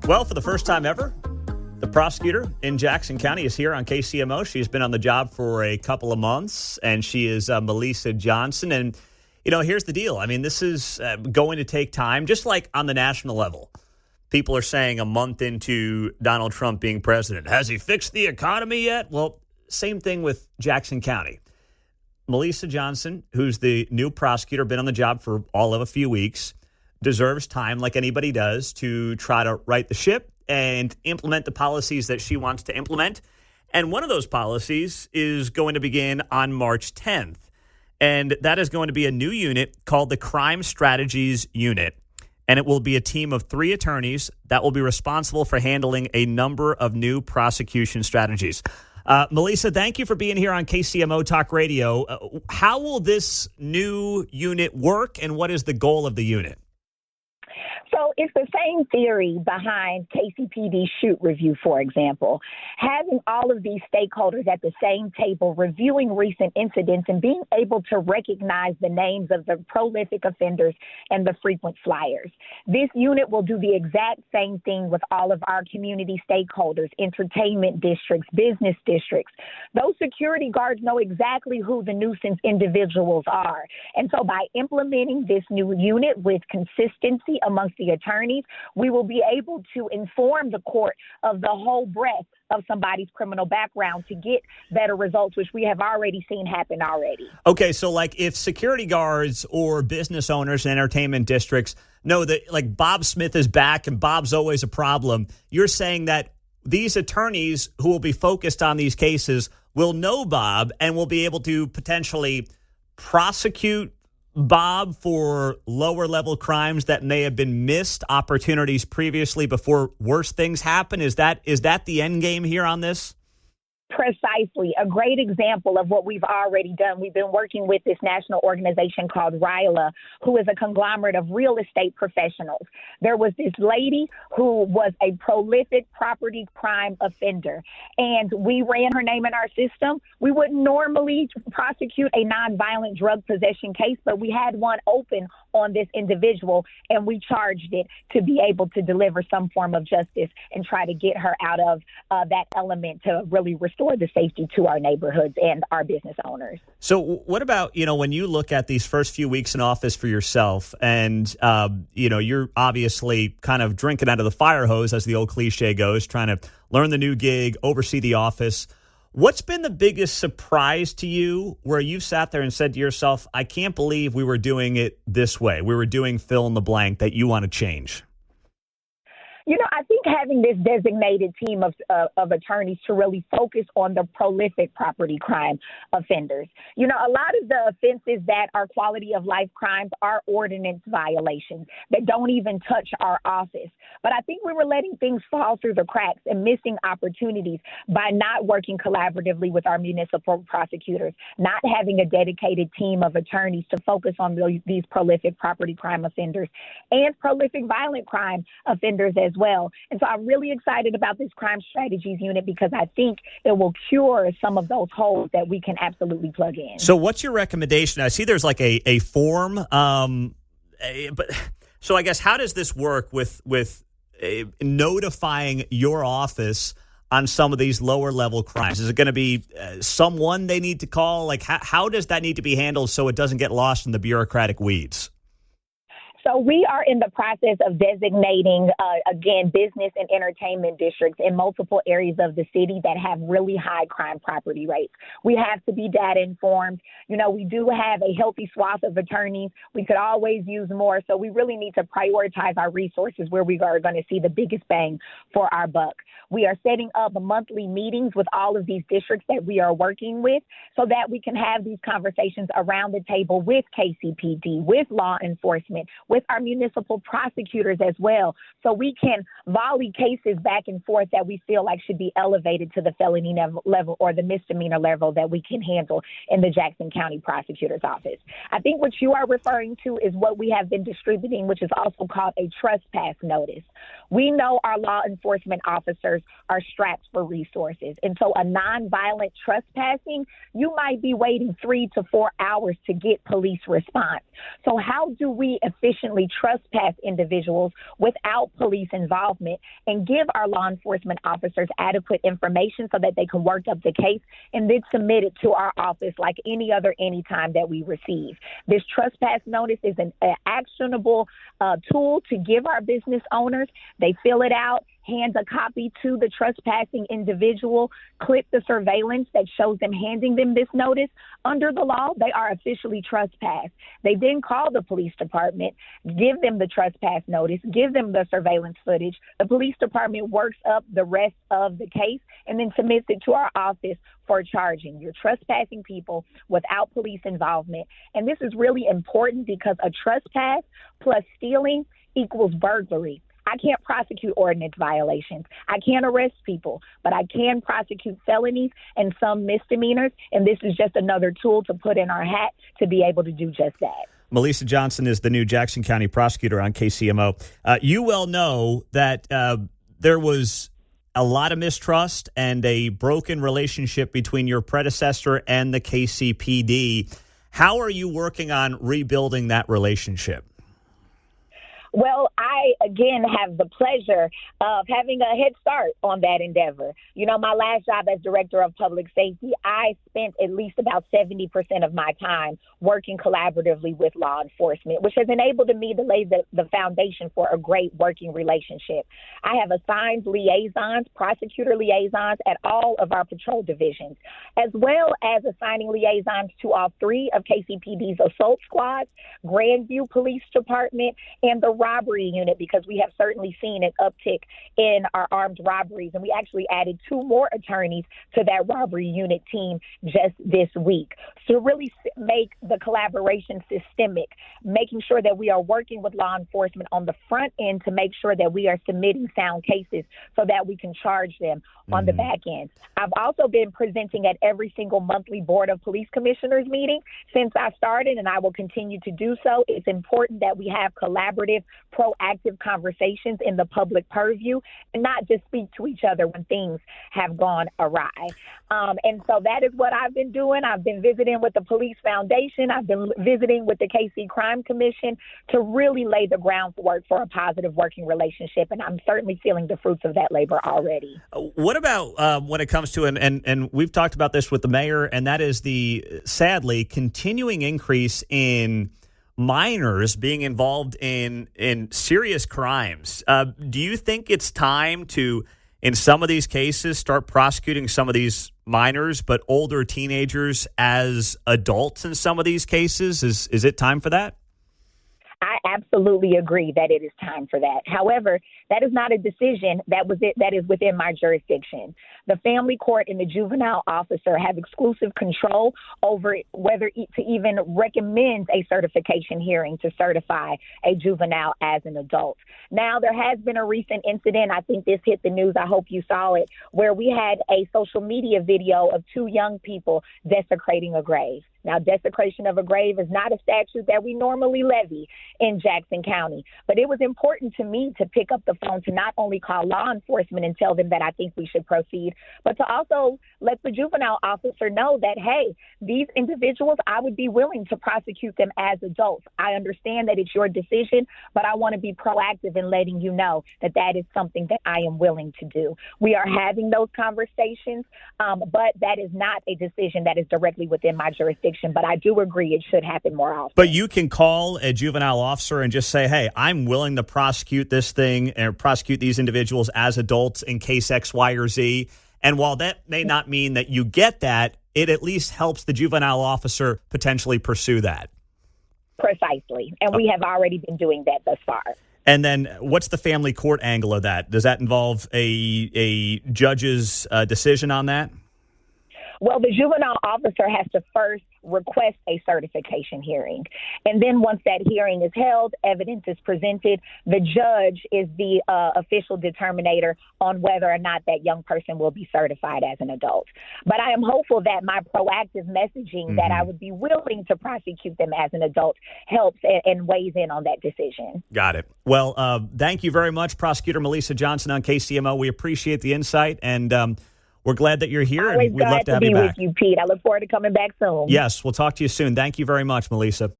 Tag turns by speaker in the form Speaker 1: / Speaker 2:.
Speaker 1: Well, for the first time ever, the prosecutor in Jackson County is here on KCMO. She's been on the job for a couple of months, and she is Melesa Johnson. And, you know, here's the deal. I mean, this is going to take time, just like on the national level. People are saying a month into Donald Trump being president, has he fixed the economy yet? Well, same thing with Jackson County. Melesa Johnson, who's the new prosecutor, been on the job for all of a few weeks, deserves time like anybody does to try to right the ship and implement the policies that she wants to implement. And one of those policies is going to begin on March 10th. And that is going to be a new unit called the Crime Strategies Unit. And it will be a team of 3 attorneys that will be responsible for handling a number of new prosecution strategies. Melesa, thank you for being here on KCMO Talk Radio. How will this new unit work, and what is the goal of the unit?
Speaker 2: So it's the same theory behind KCPD shoot review, for example. Having all of these stakeholders at the same table, reviewing recent incidents and being able to recognize the names of the prolific offenders and the frequent flyers. This unit will do the exact same thing with all of our community stakeholders, entertainment districts, business districts. Those security guards know exactly who the nuisance individuals are. And so by implementing this new unit with consistency amongst the attorneys, we will be able to inform the court of the whole breadth of somebody's criminal background to get better results, which we have already seen happen already. Okay,
Speaker 1: so like if security guards or business owners in entertainment districts know that like Bob Smith is back and Bob's always a problem, you're saying that these attorneys who will be focused on these cases will know Bob and will be able to potentially prosecute Bob for lower level crimes that may have been missed opportunities previously before worse things happen. Is that the end game here on this?
Speaker 2: Precisely. A great example of what we've already done. We've been working with this national organization called RILA, who is a conglomerate of real estate professionals. There was this lady who was a prolific property crime offender, and we ran her name in our system. We wouldn't normally prosecute a nonviolent drug possession case, but we had one open on this individual, and we charged it to be able to deliver some form of justice and try to get her out of that element to really restore the safety to our neighborhoods and our business owners.
Speaker 1: So what about, when you look at these first few weeks in office for yourself and, you're obviously kind of drinking out of the fire hose, as the old cliche goes, trying to learn the new gig, oversee the office. What's been the biggest surprise to you where you've sat there and said to yourself, I can't believe we were doing it this way. We were doing fill in the blank that you want to change?
Speaker 2: I think having this designated team of attorneys to really focus on the prolific property crime offenders. A lot of the offenses that are quality of life crimes are ordinance violations that don't even touch our office. But I think we were letting things fall through the cracks and missing opportunities by not working collaboratively with our municipal prosecutors, not having a dedicated team of attorneys to focus on these prolific property crime offenders and prolific violent crime offenders as well. And so I'm really excited about this crime strategies unit because I think it will cure some of those holes that we can absolutely plug in.
Speaker 1: So what's your recommendation? I see there's like a form, so I guess how does this work with notifying your office on some of these lower level crimes? Is it going to be someone they need to call? Like how does that need to be handled so it doesn't get lost in the bureaucratic weeds?
Speaker 2: So we are in the process of designating, business and entertainment districts in multiple areas of the city that have really high crime property rates. We have to be data informed. We do have a healthy swath of attorneys. We could always use more. So we really need to prioritize our resources where we are going to see the biggest bang for our buck. We are setting up monthly meetings with all of these districts that we are working with so that we can have these conversations around the table with KCPD, with law enforcement, with our municipal prosecutors as well, so we can volley cases back and forth that we feel like should be elevated to the felony level or the misdemeanor level that we can handle in the Jackson County Prosecutor's Office. I think what you are referring to is what we have been distributing, which is also called a trespass notice. We know our law enforcement officers are strapped for resources, and so a nonviolent trespassing, you might be waiting 3 to 4 hours to get police response. So how do we efficiently efficiently trespass individuals without police involvement and give our law enforcement officers adequate information so that they can work up the case and then submit it to our office like any time that we receive. This trespass notice is an actionable tool to give our business owners. They fill it out, hand a copy to the trespassing individual, click the surveillance that shows them handing them this notice. Under the law, they are officially trespassed. They then call the police department, give them the trespass notice, give them the surveillance footage. The police department works up the rest of the case and then submits it to our office for charging. You're trespassing people without police involvement. And this is really important because a trespass plus stealing equals burglary. I can't prosecute ordinance violations. I can't arrest people, but I can prosecute felonies and some misdemeanors. And this is just another tool to put in our hat to be able to do just that.
Speaker 1: Melesa Johnson is the new Jackson County Prosecutor on KCMO. You well know that there was a lot of mistrust and a broken relationship between your predecessor and the KCPD. How are you working on rebuilding that relationship?
Speaker 2: Well, I, again, have the pleasure of having a head start on that endeavor. You know, my last job as Director of Public Safety, I spent at least about 70% of my time working collaboratively with law enforcement, which has enabled me to lay the foundation for a great working relationship. I have assigned liaisons, prosecutor liaisons at all of our patrol divisions, as well as assigning liaisons to all three of KCPD's assault squads, Grandview Police Department, and the robbery unit, because we have certainly seen an uptick in our armed robberies. And we actually added 2 more attorneys to that robbery unit team just this week. So really make the collaboration systemic, making sure that we are working with law enforcement on the front end to make sure that we are submitting sound cases so that we can charge them on the back end. I've also been presenting at every single monthly Board of Police Commissioners meeting since I started, and I will continue to do so. It's important that we have collaborative, proactive conversations in the public purview and not just speak to each other when things have gone awry. And so that is what I've been doing. I've been visiting with the Police Foundation. I've been visiting with the KC Crime Commission to really lay the groundwork for a positive working relationship. And I'm certainly feeling the fruits of that labor already.
Speaker 1: What about when it comes to, and we've talked about this with the mayor, and that is the, sadly, continuing increase in minors being involved in serious crimes. Do you think it's time to, in some of these cases, start prosecuting some of these minors, but older teenagers as adults in some of these cases? Is it time for that?
Speaker 2: I absolutely agree that it is time for that. However, that is not a decision that is within my jurisdiction. The family court and the juvenile officer have exclusive control over whether to even recommend a certification hearing to certify a juvenile as an adult. Now, there has been a recent incident, I think this hit the news, I hope you saw it, where we had a social media video of 2 young people desecrating a grave. Now, desecration of a grave is not a statute that we normally levy in Jackson County, but it was important to me to pick up the phone to not only call law enforcement and tell them that I think we should proceed, but to also let the juvenile officer know that, hey, these individuals, I would be willing to prosecute them as adults. I understand that it's your decision, but I want to be proactive in letting you know that that is something that I am willing to do. We are having those conversations, but that is not a decision that is directly within my jurisdiction. But I do agree it should happen more often.
Speaker 1: But you can call a juvenile officer and just say, hey, I'm willing to prosecute this thing and prosecute these individuals as adults in case X, Y, or Z. And while that may not mean that you get that, it at least helps the juvenile officer potentially pursue that.
Speaker 2: Precisely. And we have already been doing that thus far.
Speaker 1: And then what's the family court angle of that? Does that involve a judge's decision on that?
Speaker 2: Well, the juvenile officer has to first request a certification hearing. And then once that hearing is held, evidence is presented. The judge is the official determinator on whether or not that young person will be certified as an adult. But I am hopeful that my proactive messaging that I would be willing to prosecute them as an adult helps and weighs in on that decision.
Speaker 1: Got it. Well, thank you very much, Prosecutor Melesa Johnson on KCMO. We appreciate the insight, and we're glad that you're here, and we'd love to have you back.
Speaker 2: Always glad to be with you, Pete. I look forward to coming back soon.
Speaker 1: Yes, we'll talk to you soon. Thank you very much, Melesa.